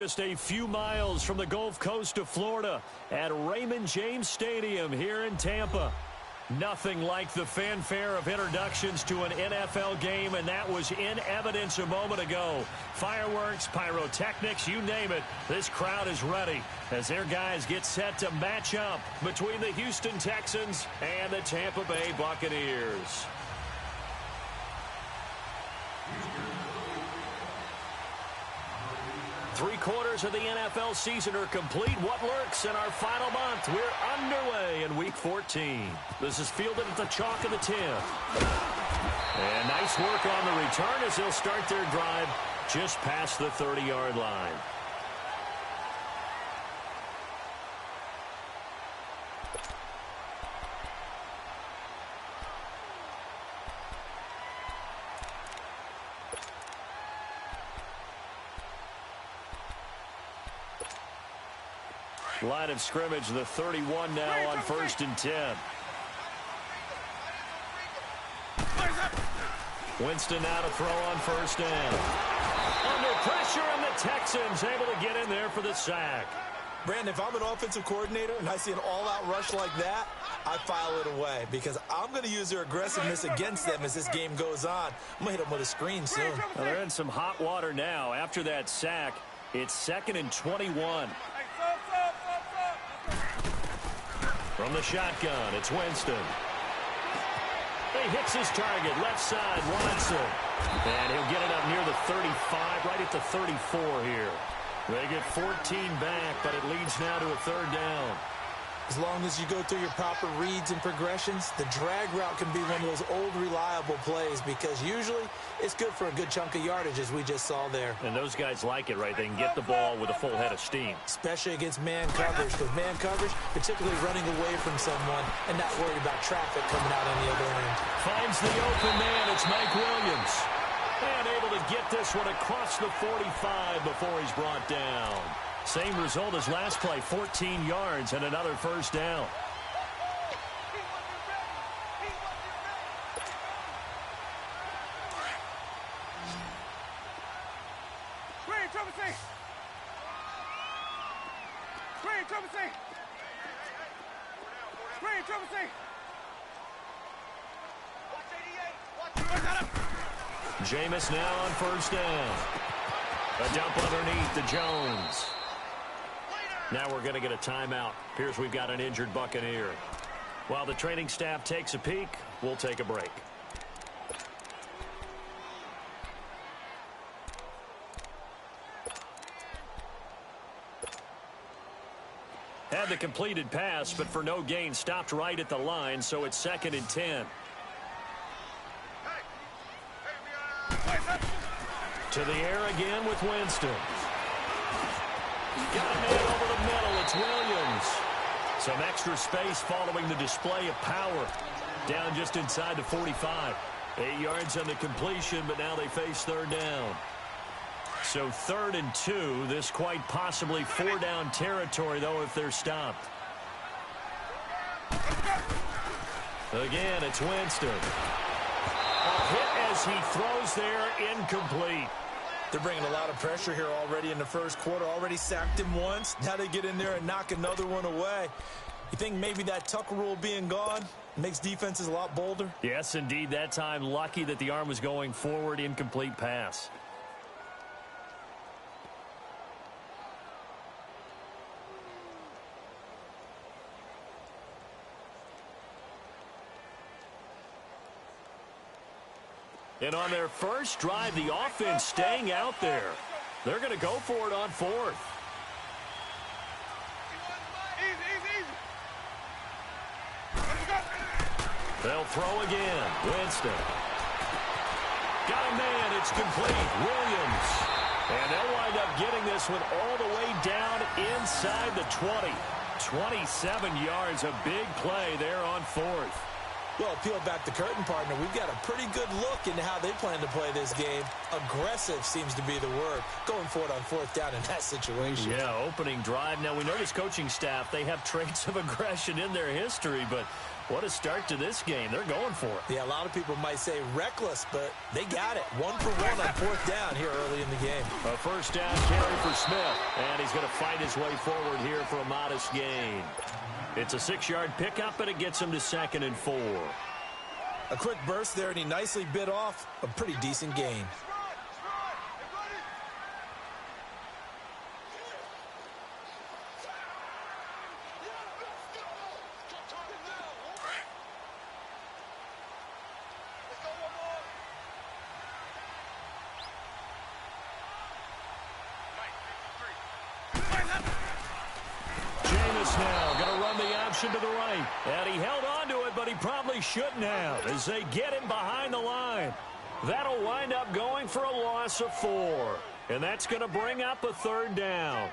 Just a few miles from the Gulf Coast of Florida at Raymond James Stadium here in Tampa. Nothing like the fanfare of introductions to an NFL game, and that was in evidence a moment ago. Fireworks, pyrotechnics, you name it. This crowd is ready as their guys get set to match up between the Houston Texans and the Tampa Bay Buccaneers. Three-quarters of the NFL season are complete. What lurks in our final month? We're underway in Week 14. This is fielded at the chalk of the 10. And nice work on the return as they'll start their drive just past the 30-yard line. Line of scrimmage, the 31 now on 1st and 10. Winston now to throw on 1st down. Under pressure, and the Texans able to get in there for the sack. Brandon, if I'm an offensive coordinator and I see an all-out rush like that, I file it away because I'm going to use their aggressiveness against them as this game goes on. I'm going to hit them with a screen soon. Well, they're in some hot water now. After that sack, it's 2nd and 21. From the shotgun, it's Winston. He hits his target, left side, Watson. And he'll get it up near the 35, right at the 34 here. They get 14 back, but it leads now to a 3rd down. As long as you go through your proper reads and progressions, the drag route can be one of those old reliable plays because usually it's good for a good chunk of yardage as we just saw there. And those guys like it, right? They can get the ball with a full head of steam. Especially against man coverage. With man coverage, particularly running away from someone and not worried about traffic coming out on the other end. Finds the open man. It's Mike Williams. And able to get this one across the 45 before he's brought down. Same result as last play, 14 yards and another 1st down. Jameis now on 1st down. A dump underneath to Jones. Now we're going to get a timeout. Appears we've got an injured Buccaneer. While the training staff takes a peek, we'll take a break. Had the completed pass, but for no gain, stopped right at the line, so it's 2nd and 10. To the air again with Winston. Got a man over the middle. It's Williams. Some extra space following the display of power. Down just inside the 45. 8 yards on the completion, but now they face 3rd down. So 3rd and 2. This quite possibly 4-down territory, though, if they're stopped. Again, it's Winston. A hit as he throws there, incomplete. They're bringing a lot of pressure here already in the 1st quarter. Already sacked him once. Now they get in there and knock another one away. You think maybe that Tucker rule being gone makes defenses a lot bolder? Yes, indeed. That time, lucky that the arm was going forward. Incomplete pass. And on their first drive, the offense staying out there. They're going to go for it on 4th. They'll throw again. Winston. Got a man. It's complete. Williams. And they'll wind up getting this one all the way down inside the 20. 27 yards. A big play there on 4th. Well, peel back the curtain, partner. We've got a pretty good look into how they plan to play this game. Aggressive seems to be the word. Going for it on 4th down in that situation. Yeah, opening drive. Now, we know this coaching staff, they have traits of aggression in their history, but What a start to this game. They're going for it. Yeah, a lot of people might say reckless, but they got it. 1 for 1 on 4th down here early in the game. A first down carry for Smith, and he's going to fight his way forward here for a modest gain. It's a 6-yard pickup, and it gets him to 2nd and 4. A quick burst there, and he nicely bit off a pretty decent gain. Now going to run the option to the right. And he held on to it, but he probably shouldn't have as they get him behind the line. That'll wind up going for a loss of 4. And that's going to bring up a 3rd down.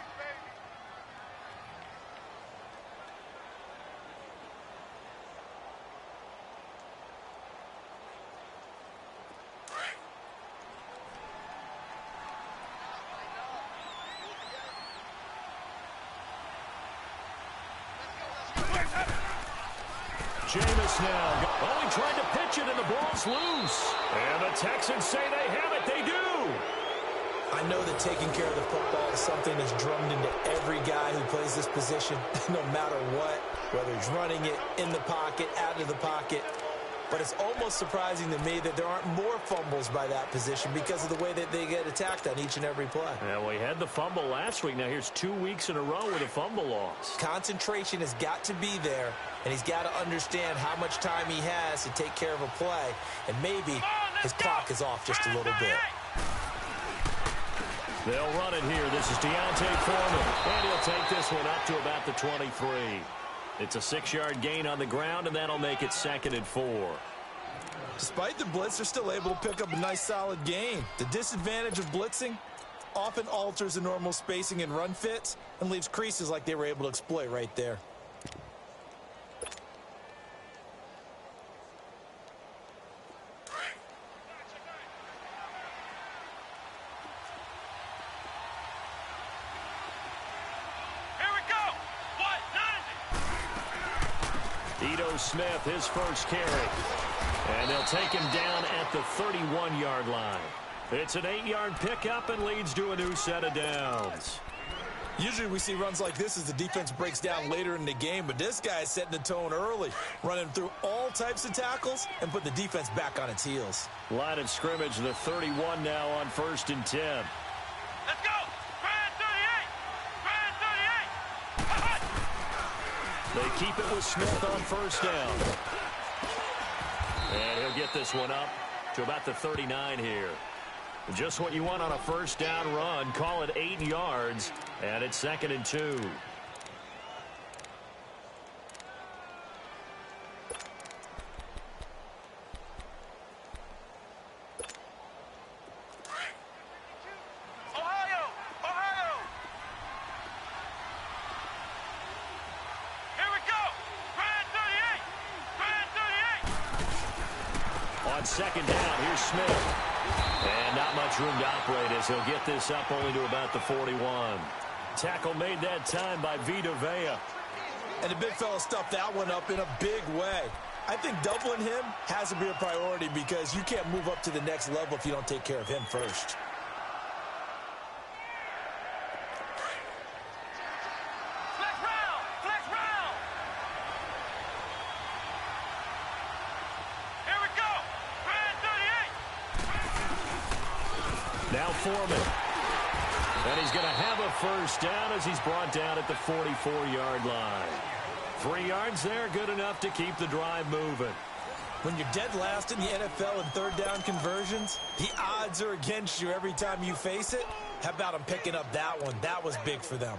Jameis now. Oh, he tried to pitch it, and the ball's loose. And the Texans say they have it. They do. I know that taking care of the football is something that's drummed into every guy who plays this position, no matter what, whether he's running it in the pocket, out of the pocket. But it's almost surprising to me that there aren't more fumbles by that position because of the way that they get attacked on each and every play. Yeah, we had the fumble last week. Now here's 2 weeks in a row with a fumble loss. Concentration has got to be there, and he's got to understand how much time he has to take care of a play, and maybe his clock is off just a little bit. They'll run it here. This is Deontay Foreman, and he'll take this one up to about the 23. It's a 6-yard gain on the ground, and that'll make it 2nd and 4. Despite the blitz, they're still able to pick up a nice, solid gain. The disadvantage of blitzing often alters the normal spacing and run fits and leaves creases like they were able to exploit right there. Smith, his first carry. And they'll take him down at the 31-yard line. It's an 8-yard pickup and leads to a new set of downs. Usually we see runs like this as the defense breaks down later in the game, but this guy is setting the tone early, running through all types of tackles and put the defense back on its heels. Line of scrimmage, the 31 now on 1st and 10. Let's go! They keep it with Smith on 1st down. And he'll get this one up to about the 39 here. Just what you want on a 1st down run. Call it 8 yards, and it's 2nd and 2. On 2nd down, here's Smith. And not much room to operate as he'll get this up only to about the 41. Tackle made that time by Vita Vea. And the big fella stuffed that one up in a big way. I think doubling him has to be a priority because you can't move up to the next level if you don't take care of him first. Now Foreman. And he's going to have a 1st down as he's brought down at the 44-yard line. 3 yards there, good enough to keep the drive moving. When you're dead last in the NFL in 3rd down conversions, the odds are against you every time you face it. How about them picking up that one? That was big for them.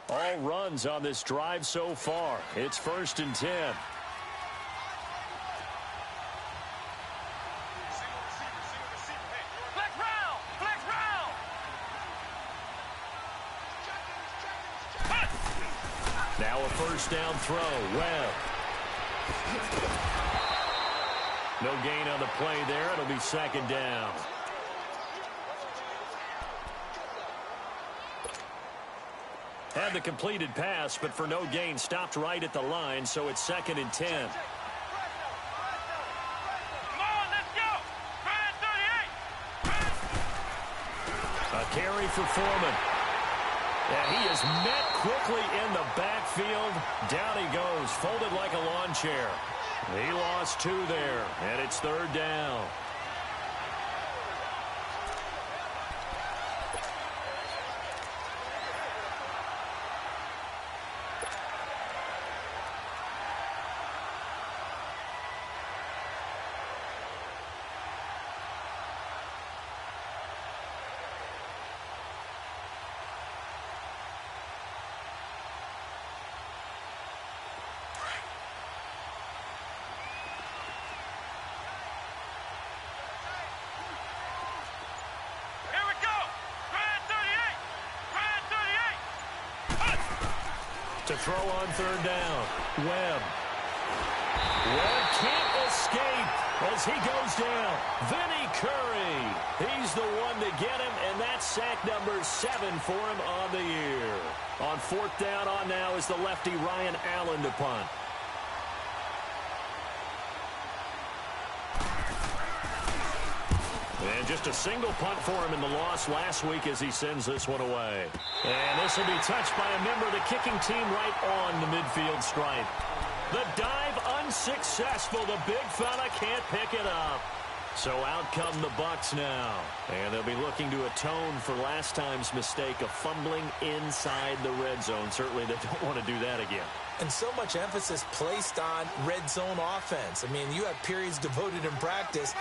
All runs on this drive so far. It's 1st and 10. Now a first down throw. Webb. No gain on the play there. It'll be second down. Had the completed pass, but for no gain, stopped right at the line, so it's 2nd and 10. Come on, let's go! A carry for Foreman. And he is met quickly in the backfield. Down he goes, folded like a lawn chair. He lost 2 there, and it's 3rd down. To throw on 3rd down. Webb. Webb can't escape as he goes down. Vinny Curry. He's the one to get him, and that's sack number 7 for him on the year. On 4th down on now is the lefty Ryan Allen to punt. And just a single punt for him in the loss last week as he sends this one away. And this will be touched by a member of the kicking team right on the midfield stripe. The dive unsuccessful. The big fella can't pick it up. So out come the Bucs now. And they'll be looking to atone for last time's mistake of fumbling inside the red zone. Certainly they don't want to do that again. And so much emphasis placed on red zone offense. I mean, you have periods devoted in practice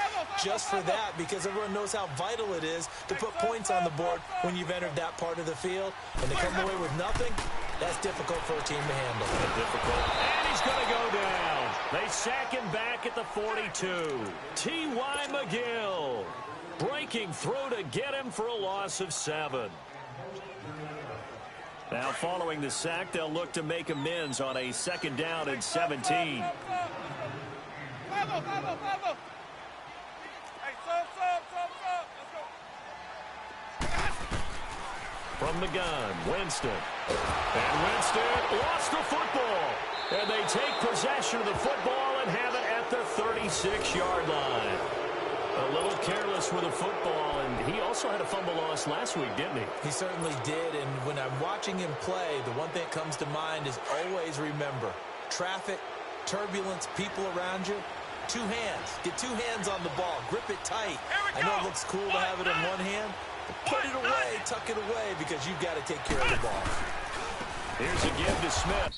just for that because everyone knows how vital it is to put points on the board when you've entered that part of the field. And to come away with nothing, that's difficult for a team to handle. Difficult. And he's going to go down. They sack him back at the 42. T.Y. McGill breaking through to get him for a loss of 7. Now, following the sack, they'll look to make amends on a 2nd down and 17. From the gun, Winston. And Winston lost the football. And they take possession of the football and have it at the 36-yard line. A little careless with the football, and he also had a fumble loss last week, didn't he? He certainly did, and when I'm watching him play, the one thing that comes to mind is always remember, traffic, turbulence, people around you, 2 hands. Get 2 hands on the ball. Grip it tight. I know it looks cool to have it in one hand, but put it away, tuck it away, because you've got to take care of the ball. Here's a give to Smith.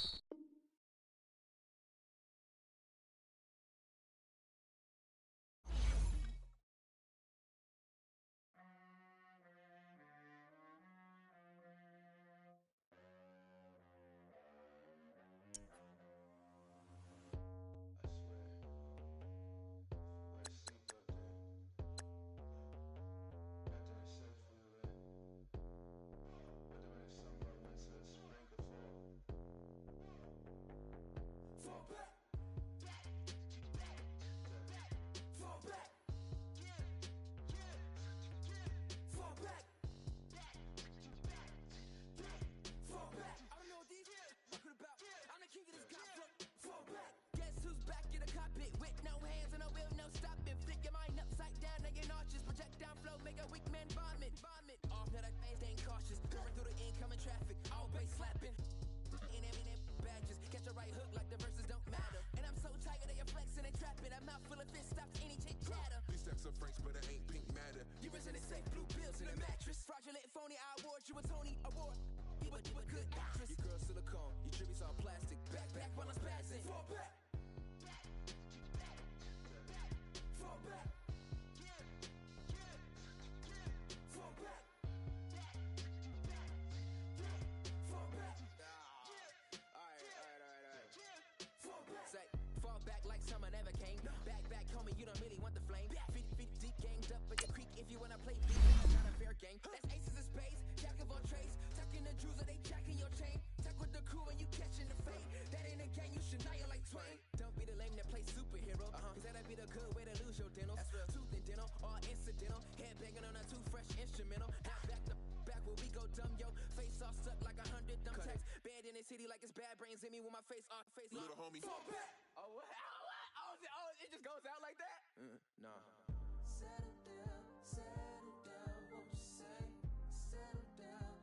You a Tony Award. You a good actress. Your girl silicone. Your tributes all plastic. Back while I'm spazzing. Fall back. Fall back. Fall back. Fall back. Alright. Fall back. Say, fall back like summer never came. Back, homie, you don't really want the flame. 50 deep ganged up in your creek if you wanna play beat. Not a fair game. That's aces of spades. Jack of all trades, tucking the jewels, or they jacking your chain. Tuck with the crew and you catching the this city like it's bad brains in me with my face off face. Little homie. Fall back. Oh, what? Oh, it just goes out like that? Nah. Settle down, won't you say? Settle down.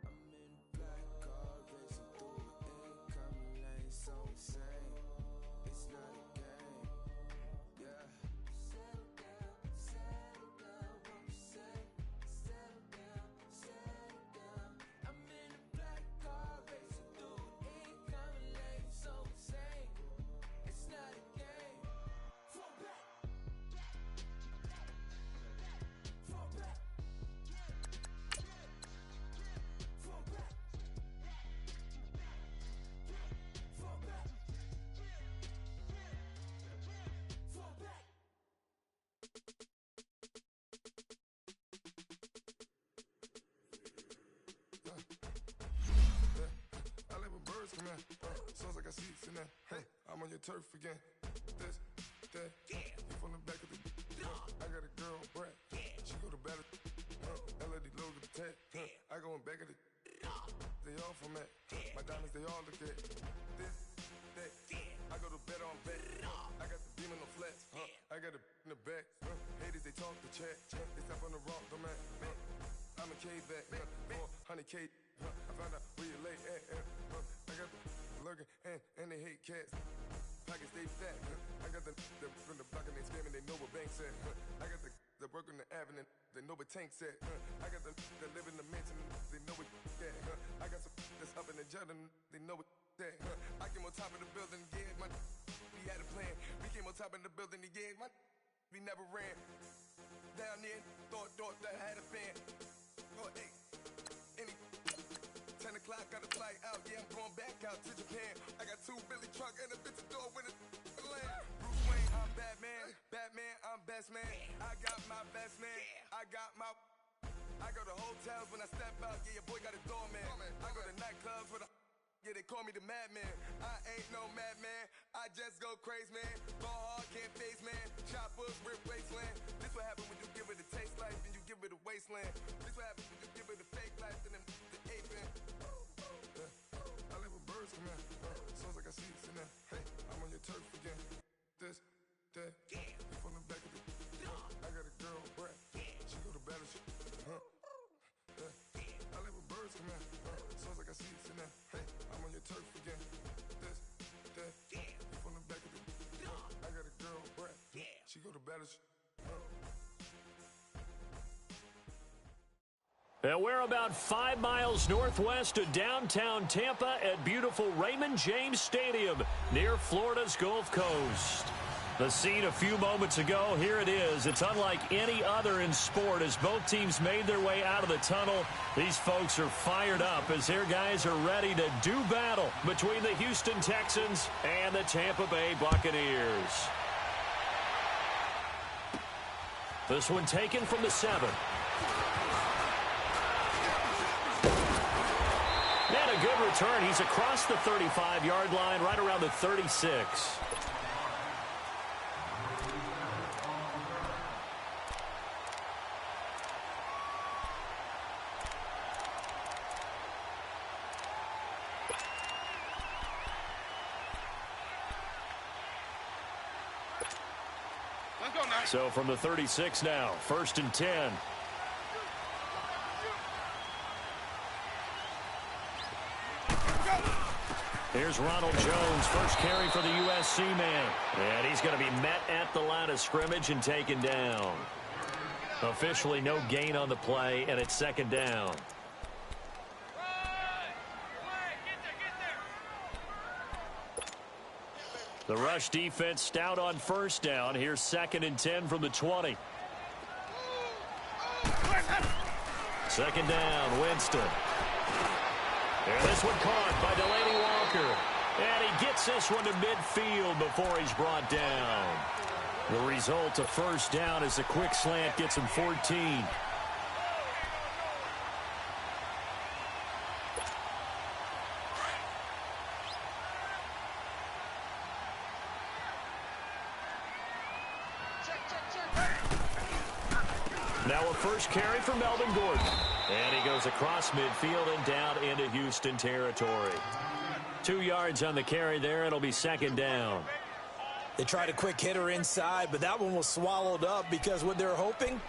I'm in black car, racing through incoming lanes, so insane. It's not a game, yeah. Settle down, won't you say? Settle down. I'm in a black car, racing through incoming lanes, so insane. It's not a game. Fall back. Fall back. Fall back. Fall back. Fall back. I live with birds come in. Sounds like I see it in there. Hey, I'm on your turf again. This, that, you from the back of the. I got a girl, Brad. She go to battle. LED logo the tag. I go in back of the. They all from that. My diamonds, they all look at. This, that. I go to bed on bet. I got the demon on flats. I got a in the back. Haters, they talk the chat. They step on the rock, the man. I'm a K back. 400K. I found out where you lay at. I got the lurking and they hate cats. Pockets stay fat. I got the from the block and they scamming, they know what banks at. I got the work on the avenue, they know what tanks at. I got the live in the mansion, they know what at. I got some that's up in the jet and they know what at. I came on top of the building, yeah, we had a plan. We came on top of the building, yeah, we never ran. Down there, thought that I had a fan. Oh, hey, any 10 o'clock, got a flight out, yeah, I'm going back out to Japan. I got 2 Billy truck and a bitch door with a land. Bruce Wayne, I'm Batman, I'm best man. I got my best man, I go to hotels when I step out, yeah, your boy got a doorman. I go to nightclubs with a, yeah, they call me the madman. I ain't no madman, I just go crazy, man. Ball hard, can't face, man. Choppers, rip wasteland. This what happen when you give it a taste life and you give it a wasteland. This what happen when you give it a fake life and then the ape man. I live with birds come in. Sounds like I see it in there. Hey, I'm on your turf again. This, that, you from the back of the. I got a girl, Brad. She go to battle. I live with birds come in. Sounds like I see it in there. Hey, I'm on your turf again. This, that, you from the back of the. I got a girl, Brad. She go to battle. And we're about 5 miles northwest of downtown Tampa at beautiful Raymond James Stadium near Florida's Gulf Coast. The scene a few moments ago, here it is. It's unlike any other in sport as both teams made their way out of the tunnel. These folks are fired up as their guys are ready to do battle between the Houston Texans and the Tampa Bay Buccaneers. This one taken from the 7. And a good return. He's across the 35-yard line, right around the 36. So from the 36 now, 1st and 10. Here's Ronald Jones, first carry for the USC man. And he's going to be met at the line of scrimmage and taken down. Officially no gain on the play, and it's 2nd down. The rush defense stout on 1st down. Here's 2nd and 10 from the 20. 2nd down, Winston. And this one caught by Delaney Walker. And he gets this one to midfield before he's brought down. The result, a 1st down as the quick slant gets him 14. Now a first carry for Melvin Gordon. And he goes across midfield and down into Houston territory. 2 yards on the carry there. It'll be second down. They tried a quick hitter inside, but that one was swallowed up because what they're hoping,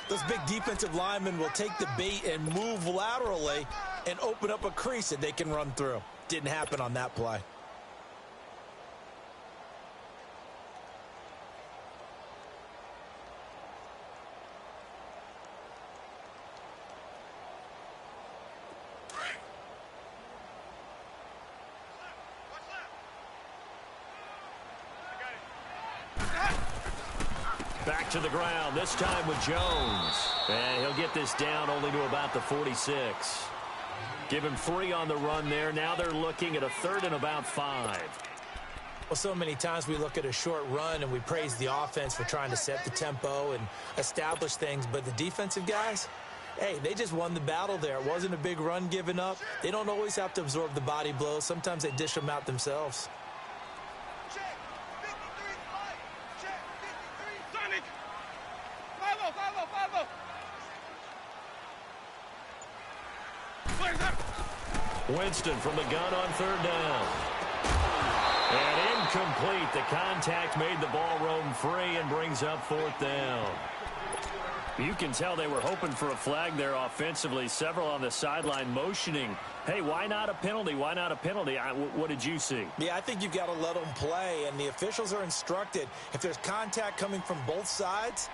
those big defensive linemen will take the bait and move laterally and open up a crease that they can run through. Didn't happen on that play. Back to the ground, this time with Jones. And he'll get this down only to about the 46. Give him 3 on the run there. Now they're looking at a 3rd and about 5. Well, so many times we look at a short run and we praise the offense for trying to set the tempo and establish things. But the defensive guys, hey, they just won the battle there. It wasn't a big run given up. They don't always have to absorb the body blows. Sometimes they dish them out themselves. Winston from the gun on 3rd down. And incomplete. The contact made the ball roam free and brings up 4th down. You can tell they were hoping for a flag there offensively. Several on the sideline motioning. Hey, why not a penalty? Why not a penalty? What did you see? Yeah, I think you've got to let them play, and the officials are instructed. If there's contact coming from both sides,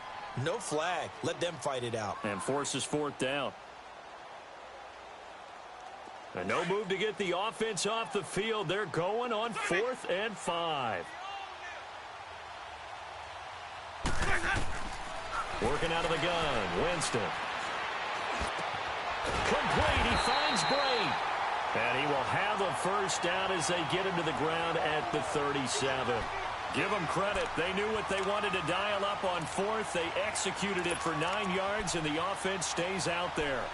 no flag. Let them fight it out. And forces 4th down. And no move to get the offense off the field. They're going on 4th and 5. Working out of the gun, Winston. Complete, he finds Bray. And he will have a first down as they get him to the ground at the 37. Give them credit. They knew what they wanted to dial up on 4th. They executed it for 9 yards, and the offense stays out there.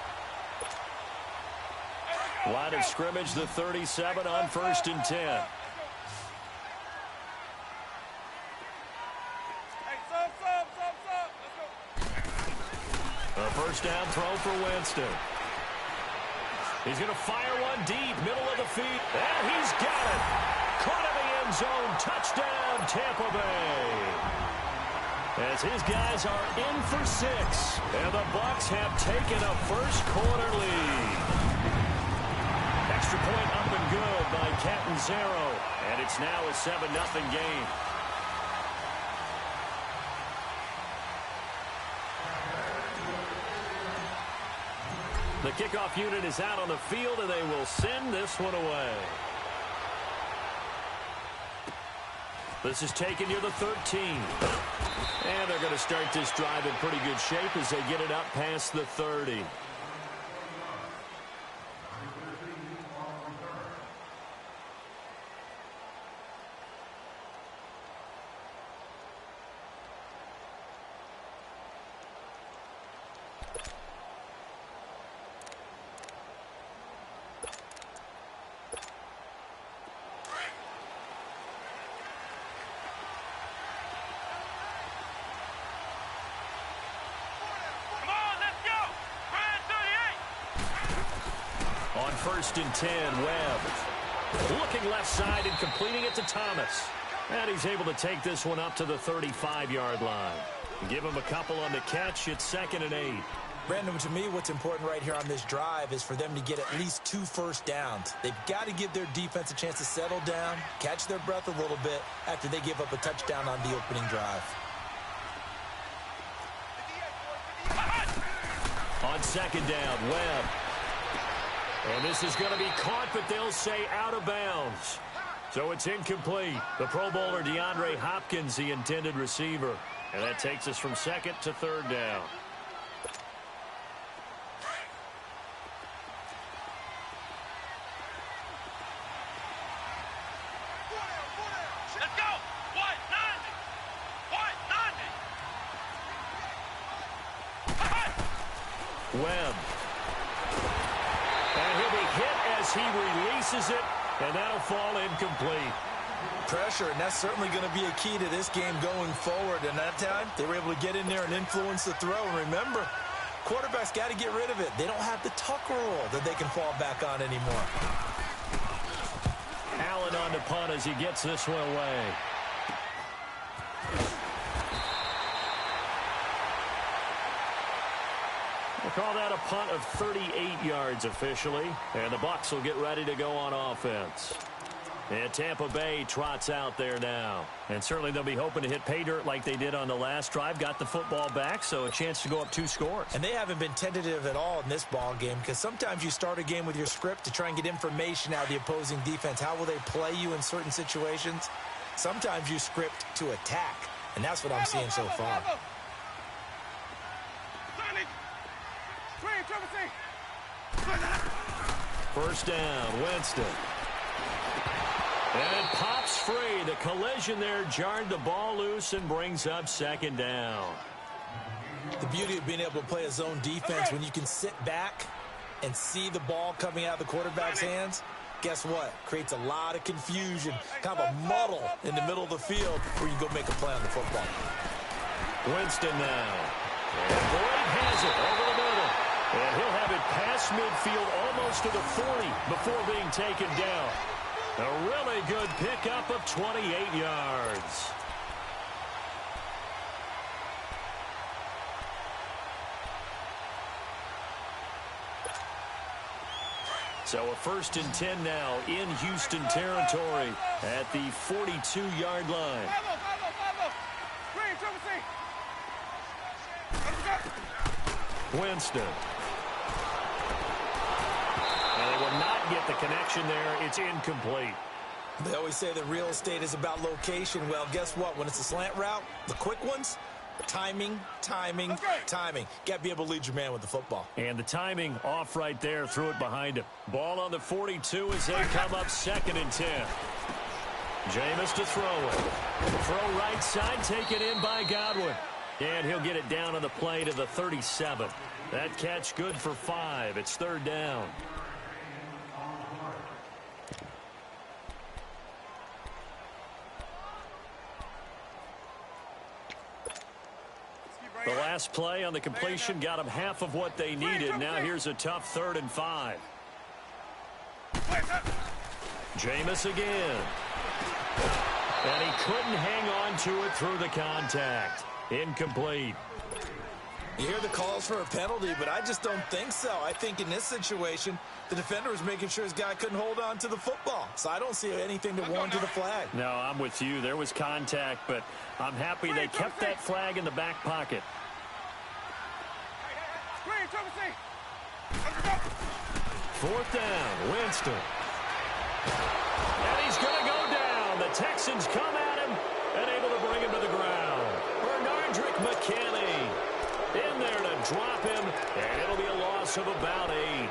Line of scrimmage, the 37 on 1st and 10. A first down throw for Winston. He's going to fire one deep, middle of the feet. And he's got it. Caught in the end zone. Touchdown, Tampa Bay. As his guys are in for 6. And the Bucs have taken a first quarter lead. Extra point up and good by Catanzaro. And it's now a 7-0 game. The kickoff unit is out on the field, and they will send this one away. This is taken near the 13. And they're going to start this drive in pretty good shape as they get it up past the 30. On 1st and 10, Webb. Looking left side and completing it to Thomas. And he's able to take this one up to the 35-yard line. Give him a couple on the catch. It's 2nd and 8. Brandon, to me, what's important right here on this drive is for them to get at least 2 first downs. They've got to give their defense a chance to settle down, catch their breath a little bit after they give up a touchdown on the opening drive. On 2nd down, Webb. And this is going to be caught, but they'll say out of bounds. So it's incomplete. The Pro Bowler DeAndre Hopkins, the intended receiver. And that takes us from 2nd to 3rd down. Let's go! 190! Webb. And he'll be hit as he releases it, and that'll fall incomplete. Pressure, and that's certainly going to be a key to this game going forward. And that time, they were able to get in there and influence the throw. And remember, quarterbacks got to get rid of it. They don't have the tucker rule that they can fall back on anymore. Allen on the punt as he gets this one away. We'll call that a punt of 38 yards officially. And the Bucs will get ready to go on offense. And Tampa Bay trots out there now. And certainly they'll be hoping to hit pay dirt like they did on the last drive. Got the football back, so a chance to go up 2 scores. And they haven't been tentative at all in this ball game, because sometimes you start a game with your script to try and get information out of the opposing defense. How will they play you in certain situations? Sometimes you script to attack, and that's what I'm seeing so far. First down, Winston. And it pops free. The collision there jarred the ball loose and brings up second down. The beauty of being able to play a zone defense when you can sit back and see the ball coming out of the quarterback's hands, guess what? Creates a lot of confusion, kind of a muddle in the middle of the field where you can go make a play on the football. Winston now. And Boyd has it over the middle. And he'll have it past midfield almost to the 40 before being taken down. A really good pickup of 28 yards. So a 1st and 10 now in Houston territory at the 42-yard line. Winston. And they will not get the connection there. It's incomplete. They always say that real estate is about location. Well, guess what? When it's a slant route, the quick ones, timing. Got to be able to lead your man with the football. And the timing off right there. Threw it behind him. Ball on the 42 as they come up 2nd and 10. Jameis to throw it. Throw right side, taken in by Godwin. And he'll get it down on the play to the 37. That catch good for 5. It's 3rd down. The last play on the completion got them half of what they needed. Now here's a tough 3rd and 5. Jameis again. And he couldn't hang on to it through the contact. Incomplete. You hear the calls for a penalty, but I just don't think so. I think in this situation, the defender was making sure his guy couldn't hold on to the football. So I don't see anything to warrant the flag. No, I'm with you. There was contact, but I'm happy they kept that flag in the back pocket. 4th down, Winston. And he's going to go down. The Texans come at him and able to bring him to the ground. Bernardrick McKinney in there to drop him, and it'll be a loss of about 8.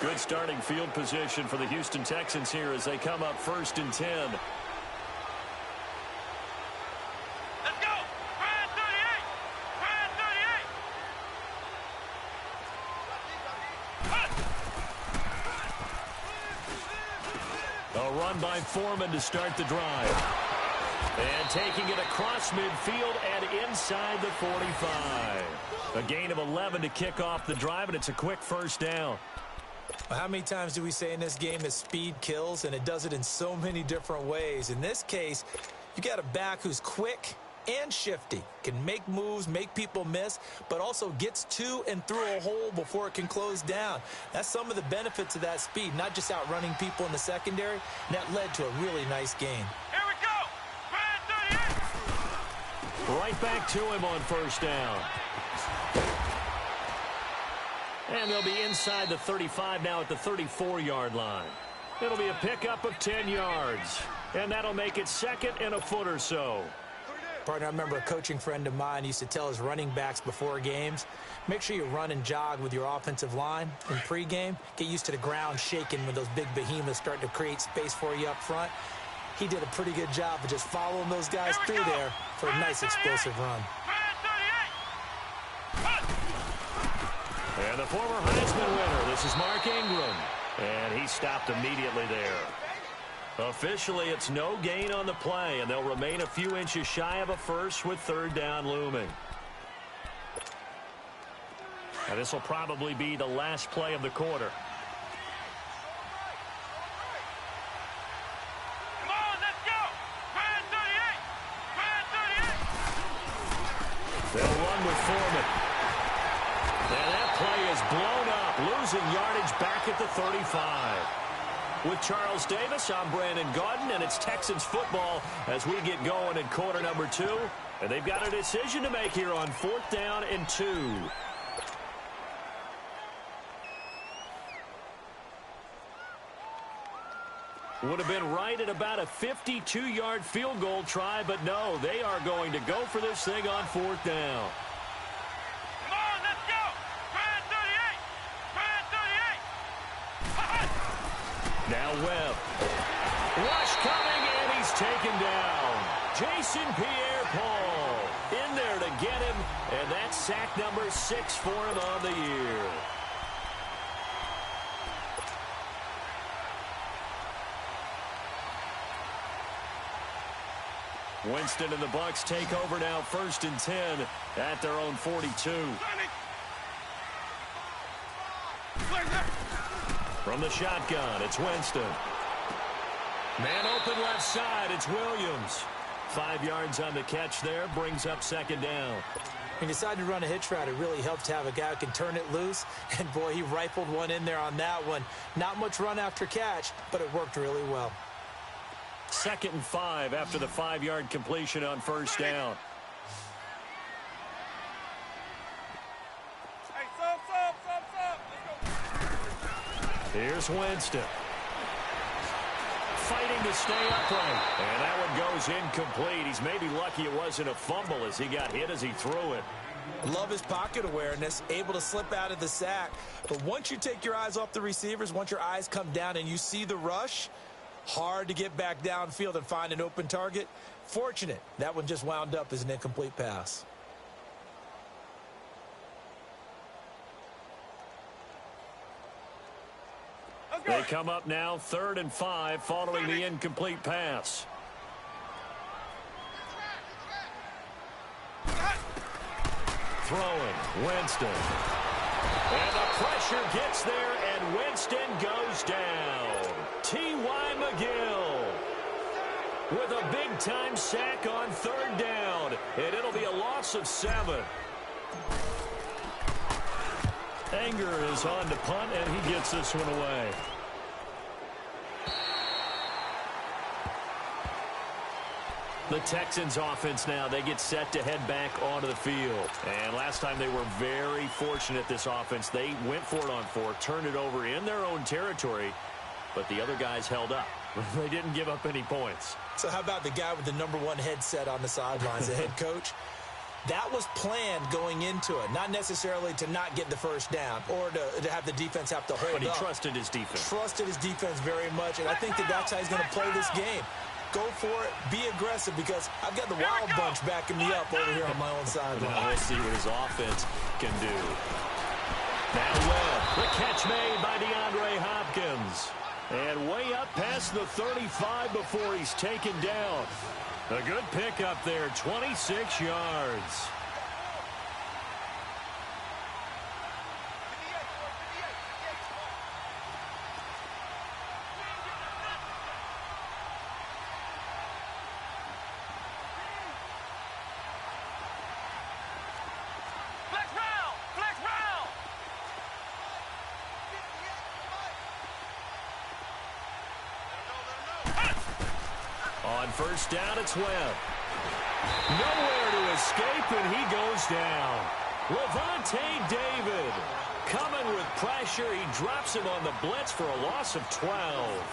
Good starting field position for the Houston Texans here as they come up 1st and 10. Let's go! Ryan 38! Ryan 38! A run by Foreman to start the drive. And taking it across midfield and inside the 45. A gain of 11 to kick off the drive, and it's a quick 1st down. How many times do we say in this game that speed kills, and it does it in so many different ways? In this case, you got a back who's quick and shifty, can make moves, make people miss, but also gets to and through a hole before it can close down. That's some of the benefits of that speed, not just outrunning people in the secondary, and that led to a really nice gain. Here we go! Ryan 38! Right back to him on 1st down. And they'll be inside the 35 now at the 34-yard line. It'll be a pickup of 10 yards. And that'll make it 2nd and a foot or so. Partner, I remember a coaching friend of mine used to tell his running backs before games, make sure you run and jog with your offensive line in pregame. Get used to the ground shaking when those big behemoths start to create space for you up front. He did a pretty good job of just following those guys through there for a nice explosive run. And the former Heisman winner, this is Mark Ingram. And he stopped immediately there. Officially, it's no gain on the play, and they'll remain a few inches shy of a first with third down looming. Now, this will probably be the last play of the quarter. Come on, let's go! Brand 38! Brand 38! They'll run with Foreman. And that play is blown up, losing yardage back at the 35. With Charles Davis, I'm Brandon Gaudin, and it's Texans football as we get going in quarter number 2. And they've got a decision to make here on 4th down and 2. Would have been right at about a 52-yard field goal try, but no, they are going to go for this thing on 4th down. Come on, let's go! Brand 38! Brand 38! Now Webb. Rush coming, and he's taken down. Jason Pierre-Paul in there to get him, and that's sack number 6 for him on the year. Winston and the Bucs take over now, 1st and 10 at their own 42. From the shotgun, it's Winston. Man open left side, it's Williams. 5 yards on the catch there, brings up 2nd down. He decided to run a hitch route. It really helps to have a guy who can turn it loose. And, boy, he rifled one in there on that one. Not much run after catch, but it worked really well. 2nd and 5 after the 5-yard completion on 1st down. Hey, sub. Here's Winston. Fighting to stay upright. And that one goes incomplete. He's maybe lucky it wasn't a fumble as he got hit as he threw it. Love his pocket awareness, able to slip out of the sack. But once you take your eyes off the receivers, once your eyes come down and you see the rush, hard to get back downfield and find an open target. Fortunate, that one just wound up as an incomplete pass. They come up now 3rd and 5 following the incomplete pass. Throwing, Winston. And the pressure gets there, and Winston goes down. T.Y. McGill with a big-time sack on 3rd down, and it'll be a loss of 7. Anger is on to punt, and he gets this one away. The Texans offense now, they get set to head back onto the field. And last time they were very fortunate, this offense. They went for it on 4, turned it over in their own territory, but the other guys held up. They didn't give up any points. So how about the guy with the #1 headset on the sidelines, the head coach? That was planned going into it, not necessarily to not get the first down or to have the defense have to hold up. But he trusted his defense. Trusted his defense very much, and I think that's how he's going to play this game. Go for it, be aggressive, because I've got the wild bunch backing me up over here on my own sideline. Now we'll see what his offense can do. Now Webb, the catch made by DeAndre Hopkins. And way up past the 35 before he's taken down. A good pickup there, 26 yards. Flex round! On 1st down, it's Webb. Nowhere to escape, and he goes down. Levante David coming with pressure. He drops him on the blitz for a loss of 12.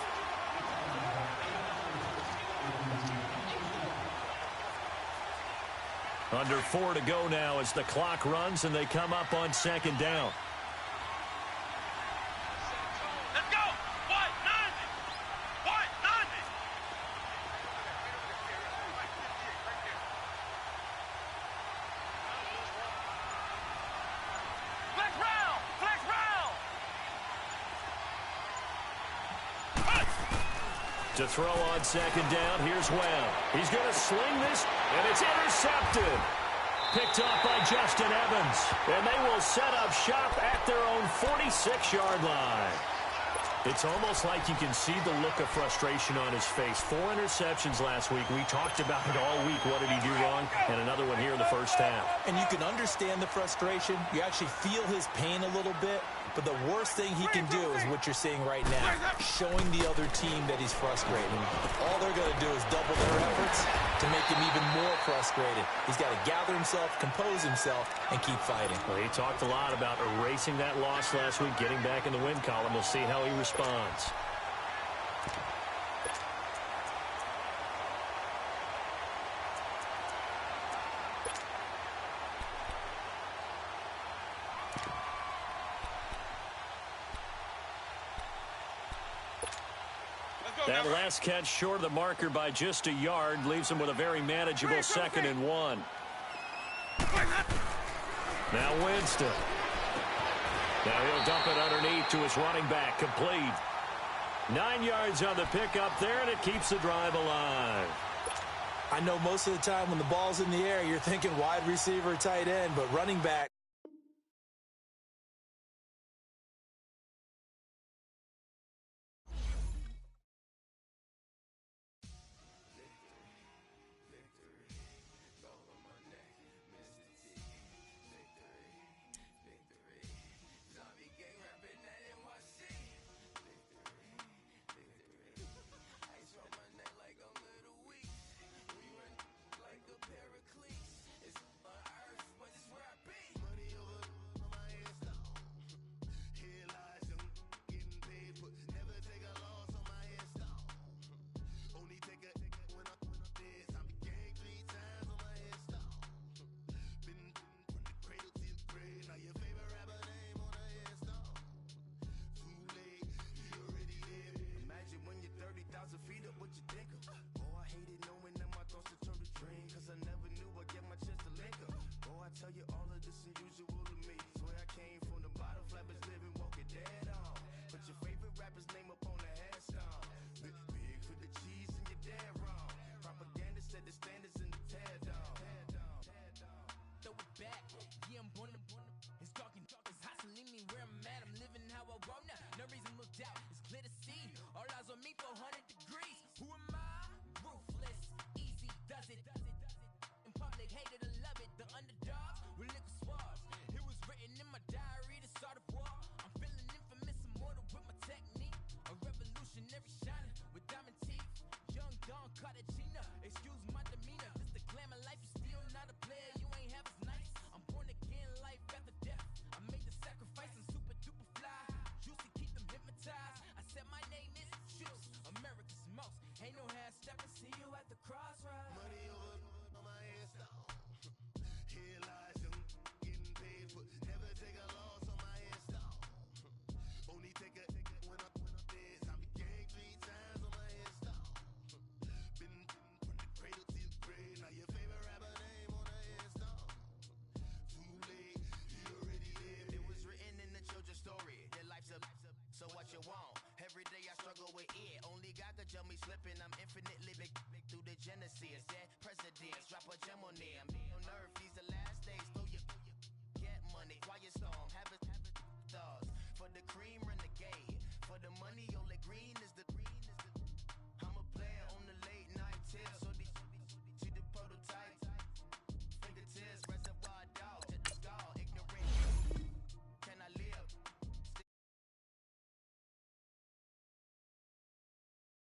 Under 4 to go now as the clock runs, and they come up on 2nd down. Let's go! What? 90! What? 90! Flex round! Flex round! To throw on second down, here's Webb. He's going to sling this, and it's intercepted. Picked off by Justin Evans. And they will set up shop at their own 46-yard line. It's almost like you can see the look of frustration on his face. 4 interceptions last week. We talked about it all week. What did he do wrong? And another one here in the first half. And you can understand the frustration. You actually feel his pain a little bit. But the worst thing he can do is what you're seeing right now, showing the other team that he's frustrated. All they're going to do is double their efforts to make him even more frustrated. He's got to gather himself, compose himself, and keep fighting. Well, he talked a lot about erasing that loss last week, getting back in the win column. We'll see how he responds. That last catch short of the marker by just a yard leaves him with a very manageable 2nd and 1. Now Winston. Now he'll dump it underneath to his running back. Complete. 9 yards on the pickup there, and it keeps the drive alive. I know most of the time when the ball's in the air, you're thinking wide receiver, tight end, but running back. Tell me slipping, I'm infinitely big through the Genesis. That presidents drop a gem on them.